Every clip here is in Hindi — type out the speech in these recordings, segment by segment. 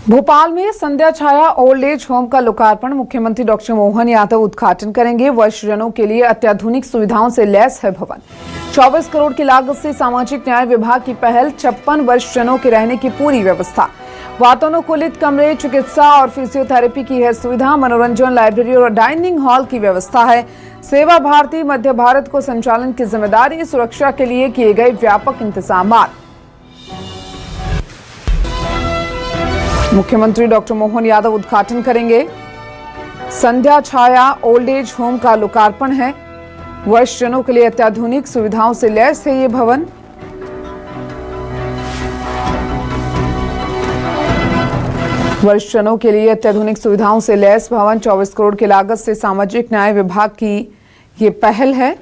भोपाल में संध्या छाया ओल्ड एज होम का लोकार्पण मुख्यमंत्री डॉक्टर मोहन यादव उद्घाटन करेंगे। वयोजनों के लिए अत्याधुनिक सुविधाओं से लैस है भवन। 24 करोड़ की लागत से सामाजिक न्याय विभाग की पहल। 56 वयोजनों के रहने की पूरी व्यवस्था। वातानुकूलित कमरे, चिकित्सा और फिजियोथेरेपी की है सुविधा। मनोरंजन, लाइब्रेरी और डाइनिंग हॉल की व्यवस्था है। सेवा भारती मध्य भारत को संचालन की जिम्मेदारी। सुरक्षा के लिए किए गए व्यापक इंतजाम। मुख्यमंत्री डॉक्टर मोहन यादव उद्घाटन करेंगे। संध्या छाया ओल्ड एज होम का लोकार्पण है। वयोजनों के लिए अत्याधुनिक सुविधाओं से लैस है ये भवन। वयोजनों के लिए अत्याधुनिक सुविधाओं से लैस भवन। 24 करोड़ की लागत से सामाजिक न्याय विभाग की ये पहल है।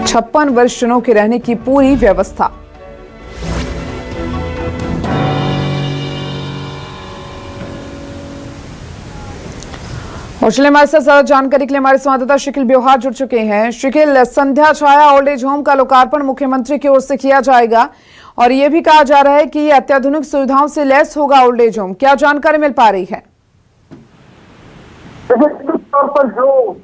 56 वयोजनों के रहने की पूरी व्यवस्था। और चलिए हमारे साथ ज्यादा जानकारी के लिए हमारे संवाददाता शिकिल ब्योहार जुड़ चुके हैं। शिकिल, संध्या छाया ओल्ड एज होम का लोकार्पण मुख्यमंत्री की ओर से किया जाएगा और ये भी कहा जा रहा है कि अत्याधुनिक सुविधाओं से लैस होगा ओल्ड एज होम। क्या जानकारी मिल पा रही है? तौर पर जो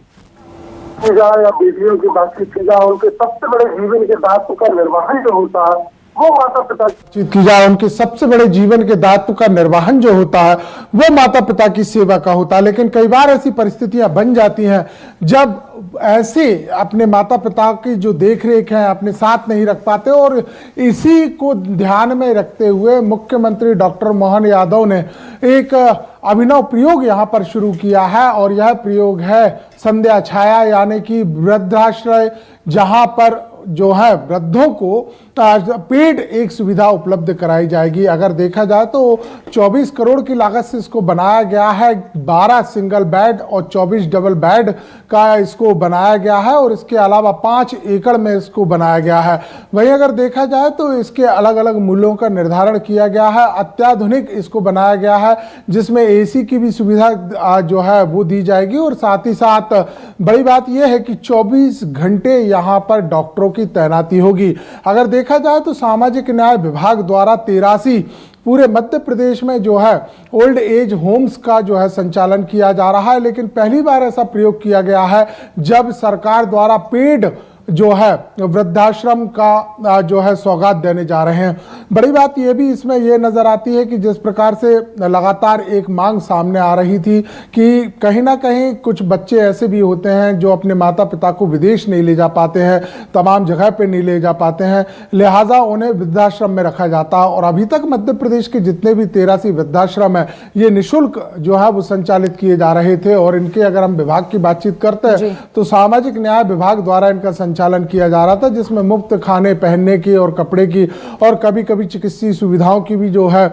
चीजा या बेटियों की बाकी चीजा उनके सबसे बड़े जीवन के दायित्व का निर्वहन जो होता है वो माता पिता की जाए। उनके सबसे बड़े जीवन के दायित्व का निर्वहन जो होता है वो माता पिता की सेवा का होता है। लेकिन कई बार ऐसी परिस्थितियां बन जाती हैं जब ऐसे अपने माता पिता की जो देख रेख है अपने साथ नहीं रख पाते, और इसी को ध्यान में रखते हुए मुख्यमंत्री डॉक्टर मोहन यादव ने एक अभिनव प्रयोग यहाँ पर शुरू किया है। और यह प्रयोग है संध्या छाया, यानी कि वृद्धाश्रय, जहाँ पर जो है वृद्धों को पेड एक सुविधा उपलब्ध कराई जाएगी। अगर देखा जाए तो 24 करोड़ की लागत से इसको बनाया गया है। 12 सिंगल बेड और 24 डबल बेड का इसको बनाया गया है और इसके अलावा 5 एकड़ में इसको बनाया गया है। वहीं अगर देखा जाए तो इसके अलग अलग मूल्यों का निर्धारण किया गया है। अत्याधुनिक इसको बनाया गया है जिसमें एसी की भी सुविधा जो है वो दी जाएगी। और साथ ही साथ बड़ी बात यह है कि 24 घंटे यहाँ पर डॉक्टरों की तैनाती होगी। अगर देखा जाए तो सामाजिक न्याय विभाग द्वारा 83 पूरे मध्य प्रदेश में जो है ओल्ड एज होम्स का जो है संचालन किया जा रहा है। लेकिन पहली बार ऐसा प्रयोग किया गया है जब सरकार द्वारा पेड जो है वृद्धाश्रम का जो है सौगात देने जा रहे हैं। बड़ी बात यह भी इसमें यह नजर आती है कि जिस प्रकार से लगातार एक मांग सामने आ रही थी कि कहीं ना कहीं कुछ बच्चे ऐसे भी होते हैं जो अपने माता पिता को विदेश नहीं ले जा पाते हैं, तमाम जगह पे नहीं ले जा पाते हैं, लिहाजा उन्हें वृद्धाश्रम में रखा जाता है। और अभी तक मध्य प्रदेश के जितने भी 83 वृद्धाश्रम है ये निःशुल्क जो है वो संचालित किए जा रहे थे। और इनके अगर हम विभाग की बातचीत करते हैं तो सामाजिक न्याय विभाग द्वारा इनका संचालन किया जा रहा था, जिसमें मुफ्त खाने, पहनने की और कपड़े की और कभी कभी चिकित्सीय सुविधाओं की भी जो है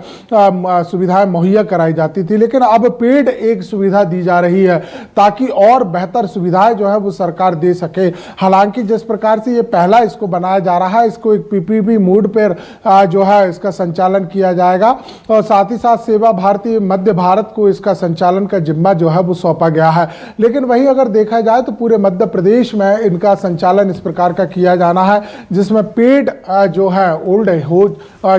सुविधाएं मुहैया कराई जाती थी। लेकिन अब पेड एक सुविधा दी जा रही है ताकि और बेहतर सुविधाएं जो है वो सरकार दे सके। हालांकि जिस प्रकार से ये पहला इसको बनाया जा रहा है, इसको एक पीपीपी मोड पर जो है इसका संचालन किया जाएगा। और साथ ही साथ सेवा भारती मध्य भारत को इसका संचालन का जिम्मा जो है वो सौंपा गया है। लेकिन वहीं अगर देखा जाए तो पूरे मध्य प्रदेश में इनका संचालन इस प्रकार का किया जाना है जिसमें पेड जो है ओल्ड एज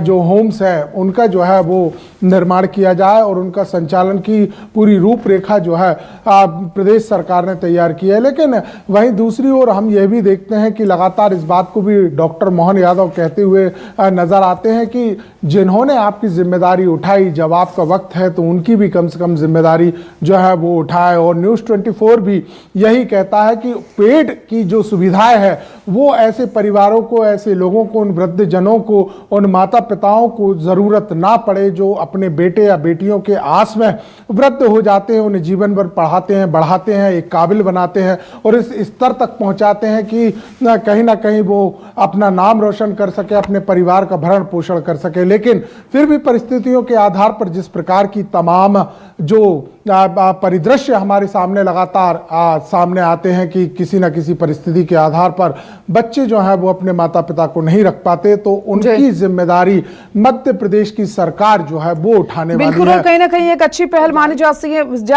जो होम्स है उनका जो है वो निर्माण किया जाए और उनका संचालन की पूरी रूपरेखा जो है प्रदेश सरकार ने तैयार की है। लेकिन वहीं दूसरी ओर हम यह भी देखते हैं कि लगातार इस बात को भी डॉक्टर मोहन यादव कहते हुए नजर आते हैं कि जिन्होंने आपकी जिम्मेदारी उठाई, जब आपका वक्त है तो उनकी भी कम से कम जिम्मेदारी जो है वो उठाए। और न्यूज़ 24 भी यही कहता है कि पेड की जो सुविधाएं है वो ऐसे परिवारों को, ऐसे लोगों को, उन वृद्धजनों को, उन माता पिताओं को जरूरत ना पड़े जो अपने बेटे या बेटियों के आस में वृद्ध हो जाते हैं, उन्हें जीवन भर पढ़ाते हैं, बढ़ाते हैं, एक काबिल बनाते हैं और इस स्तर तक पहुंचाते हैं कि कहीं ना कहीं वो अपना नाम रोशन कर सके, अपने परिवार का भरण पोषण कर सके। लेकिन फिर भी परिस्थितियों के आधार पर जिस प्रकार की तमाम जो परिदृश्य हमारे सामने लगातार सामने आते हैं कि किसी न किसी परिस्थिति के आधार पर बच्चे जो हैं वो अपने माता पिता को नहीं रख पाते, तो उनकी जिम्मेदारी मध्य प्रदेश की सरकार जो है वो उठाने वाली है। कहीं ना कहीं एक अच्छी पहल मानी जा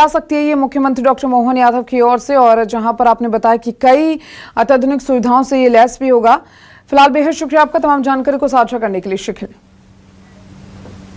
सकती है ये मुख्यमंत्री डॉक्टर मोहन यादव की ओर से, और जहां पर आपने बताया कि कई अत्याधुनिक सुविधाओं से ये लैस भी होगा। फिलहाल बेहद शुक्रिया आपका तमाम जानकारी को साझा करने के लिए। शिखिल।